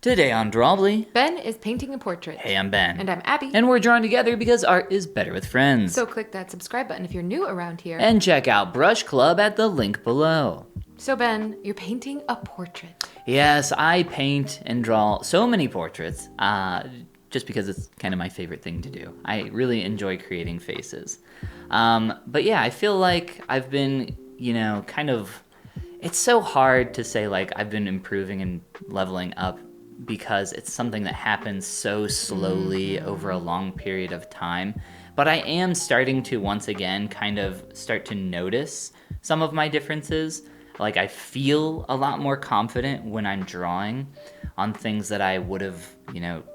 Today on Drawbli. Ben is painting a portrait. Hey, I'm Ben. And I'm Abby. And we're drawn together because art is better with friends. So click that subscribe button if you're new around here. And check out Brush Club at the link below. So Ben, you're painting a portrait. Yes, I paint and draw so many portraits, just because it's kind of my favorite thing to do. I really enjoy creating faces. But yeah, I feel like I've been, it's so hard to say like I've been improving and leveling up because it's something that happens so slowly over a long period of time. But I am starting to once again kind of start to notice some of my differences. Like I feel a lot more confident when I'm drawing on things that I would have,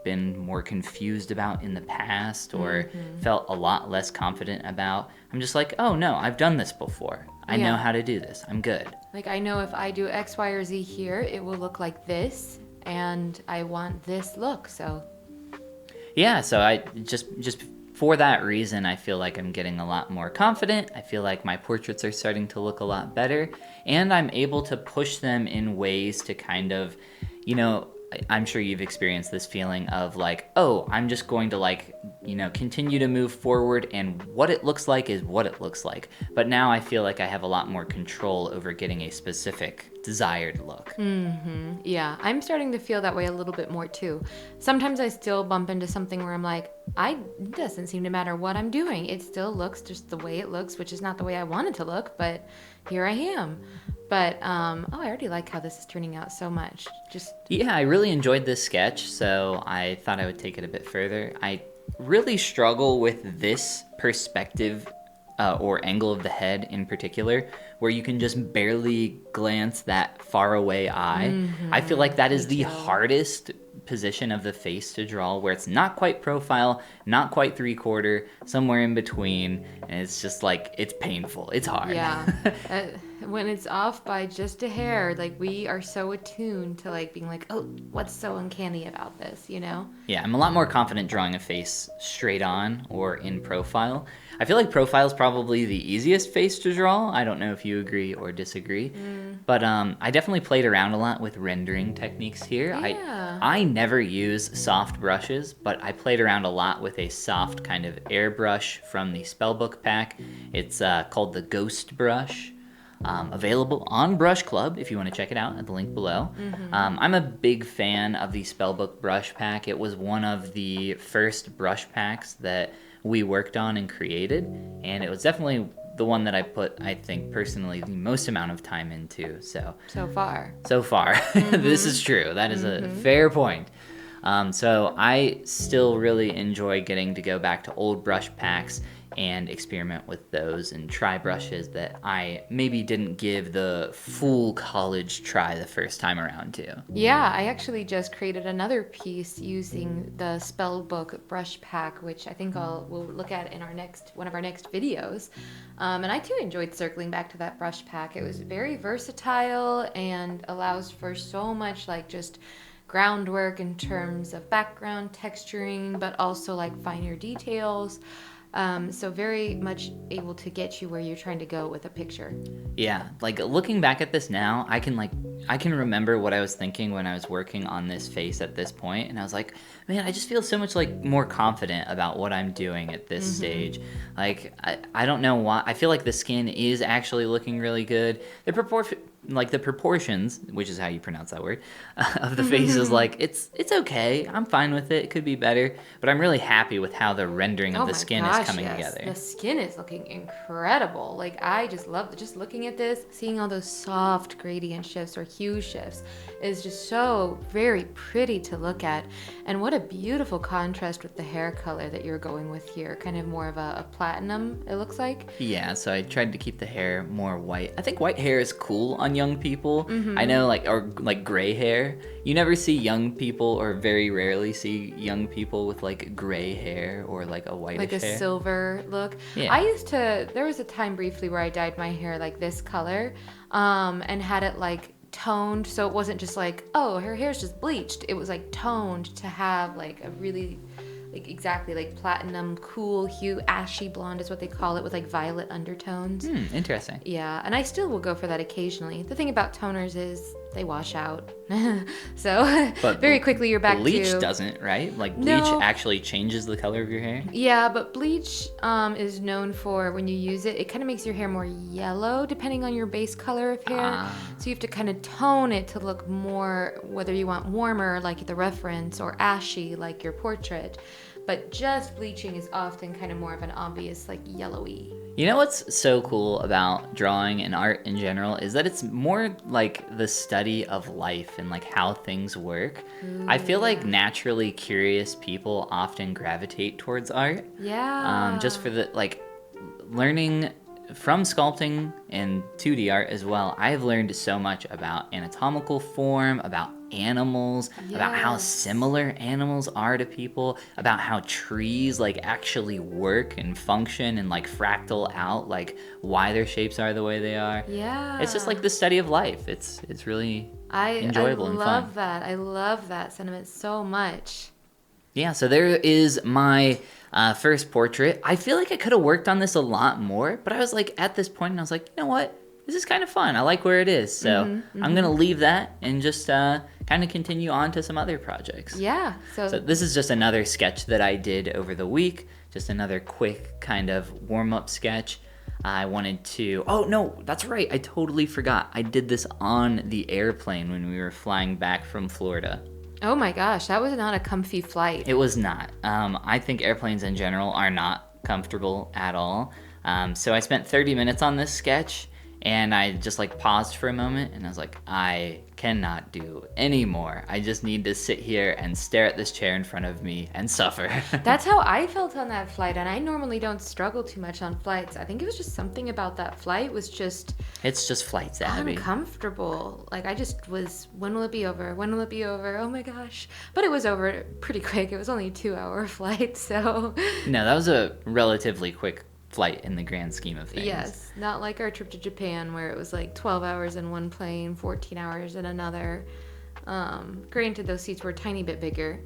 been more confused about in the past or felt a lot less confident about. I'm just like, oh no, I've done this before. I know how to do this. I'm good. Like I know if I do X, Y, or Z here, it will look like this, and I want this look, so. Yeah, so I just for that reason, I feel like I'm getting a lot more confident. I feel like my portraits are starting to look a lot better, and I'm able to push them in ways to kind of, I'm sure you've experienced this feeling of like, oh, I'm just going to continue to move forward, and what it looks like is what it looks like. But now I feel like I have a lot more control over getting a specific desired look. Yeah, I'm starting to feel that way a little bit more too. Sometimes I still bump into something where I'm like, it doesn't seem to matter what I'm doing. It still looks just the way it looks, which is not the way I want it to look, but here I am. But, I already like how this is turning out so much. Yeah, I really enjoyed this sketch, so I thought I would take it a bit further. I really struggle with this perspective or angle of the head in particular, where you can just barely glance that far away eye. I feel like that is the hardest position of the face to draw, where it's not quite profile, not quite 3/4, somewhere in between, and it's just like, it's painful. It's hard. Yeah. When it's off by just a hair, like we are so attuned to like being like, oh, what's so uncanny about this, Yeah, I'm a lot more confident drawing a face straight on or in profile. I feel like profile is probably the easiest face to draw. I don't know if you agree or disagree, but I definitely played around a lot with rendering techniques here. Yeah. I never use soft brushes, but I played around a lot with a soft kind of airbrush from the Spellbook pack. It's called the Ghost Brush. Available on Brush Club if you want to check it out at the link below. I'm a big fan of the Spellbook brush pack. It was one of the first brush packs that we worked on and created, and it was definitely the one that I put, I think, personally, the most amount of time into. So far. This is true. That is a fair point. So I still really enjoy getting to go back to old brush packs and experiment with those and try brushes that I maybe didn't give the full college try the first time around to. Yeah, I actually just created another piece using the Spellbook brush pack, which I think we'll look at in one of our next videos. And I too enjoyed circling back to that brush pack. It was very versatile and allows for so much like just groundwork in terms of background texturing, but also like finer details. So very much able to get you where you're trying to go with a picture. Yeah, like looking back at this now, I can remember what I was thinking when I was working on this face at this point, and I was like, man, I just feel so much like more confident about what I'm doing at this stage. Like I don't know why. I feel like the skin is actually looking really good. The proportions, which is how you pronounce that word, of the face is like, it's okay. I'm fine with it. It could be better. But I'm really happy with how the rendering of the skin is coming together. The skin is looking incredible. Like, I just love just looking at this, seeing all those soft gradient shifts or hue shifts is just so very pretty to look at. And what a beautiful contrast with the hair color that you're going with here. Kind of more of a platinum, it looks like. Yeah, so I tried to keep the hair more white. I think white hair is cool on young people. I know like gray hair. You never see young people, or very rarely see young people with like gray hair or like a whitish hair. Like a silver look. Yeah. There was a time briefly where I dyed my hair like this color and had it like toned, so it wasn't just like, oh, her hair's just bleached. It was like toned to have like a really like exactly like platinum cool hue, ashy blonde is what they call it, with like violet undertones. Interesting. Yeah, and I still will go for that occasionally. The thing about toners is they wash out. So But very quickly you're back bleach to... doesn't, right? Like bleach No. actually changes the color of your hair. Yeah, but bleach is known for, when you use it, it kind of makes your hair more yellow depending on your base color of hair. So you have to kind of tone it to look more, whether you want warmer like the reference or ashy like your portrait. But just bleaching is often kind of more of an obvious like yellowy. You know what's so cool about drawing and art in general is that it's more like the study of life and like how things work. I feel like naturally curious people often gravitate towards art. Yeah. Just for the like learning from sculpting and 2D art as well. I've learned so much about anatomical form, about animals, about how Yes. similar animals are to people, about how trees like actually work and function and like fractal out like why their shapes are the way they are. Yeah. It's just like the study of life. It's really enjoyable and fun. I love that. I love that sentiment so much. Yeah, so there is my first portrait. I feel like I could have worked on this a lot more, but I was like at this point and I was like, you know what? This is kind of fun. I like where it is. So I'm going to leave that and just kind of continue on to some other projects. Yeah. So this is just another sketch that I did over the week. Just another quick kind of warm-up sketch. I wanted to... Oh, no, that's right. I totally forgot. I did this on the airplane when we were flying back from Florida. Oh my gosh, that was not a comfy flight. It was not. I think airplanes in general are not comfortable at all. So I spent 30 minutes on this sketch, and I just like paused for a moment, and I was like, I cannot do any more. I just need to sit here and stare at this chair in front of me and suffer. That's how I felt on that flight, and I normally don't struggle too much on flights. I think it was just something about that flight was just... It's just flights, Abby. uncomfortable. Like I just was, when will it be over? When will it be over? Oh my gosh. But it was over pretty quick. It was only a 2-hour flight, so... No, that was a relatively quick flight in the grand scheme of things. Yes, not like our trip to Japan where it was like 12 hours in one plane, 14 hours in another. Granted, those seats were a tiny bit bigger.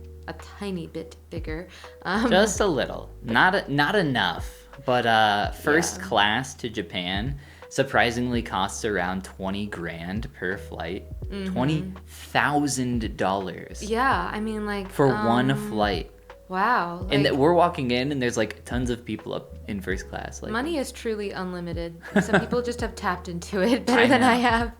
Just a little. Not enough. But first class to Japan surprisingly costs around 20 grand per flight. $20,000. Yeah, I mean like... For one flight. Wow. And like- we're walking in and there's like tons of people up in first class. Like, Money is truly unlimited. Some people just have tapped into it better than know. I have.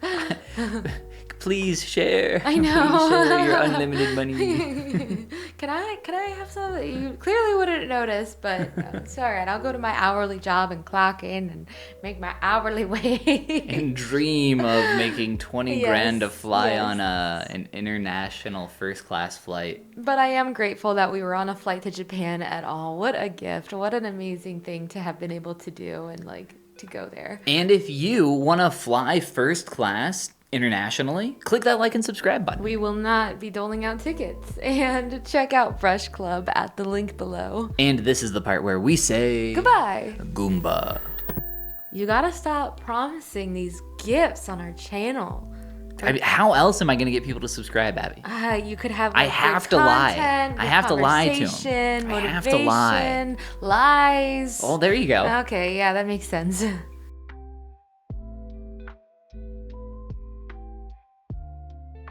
please share. I know. Please share your unlimited money. Can I have some that you clearly wouldn't notice, but it's all right. I'll go to my hourly job and clock in and make my hourly wage. And dream of making 20 grand to fly yes. on an international first class flight. But I am grateful that we were on a flight to Japan at all. What a gift. What an amazing thing to have been able to do and like to go there. And if you want to fly first class internationally, click that like and subscribe button. We will not be doling out tickets. And check out Brush Club at the link below. And this is the part where we say Goodbye. Goomba. You gotta stop promising these gifts on our channel. I mean, how else am I going to get people to subscribe, Abby? You could have. I Like, have good to lie. content, I good have to lie to 'em. conversation, I have to lie. motivation, lies. Oh, there you go. Okay, yeah, that makes sense.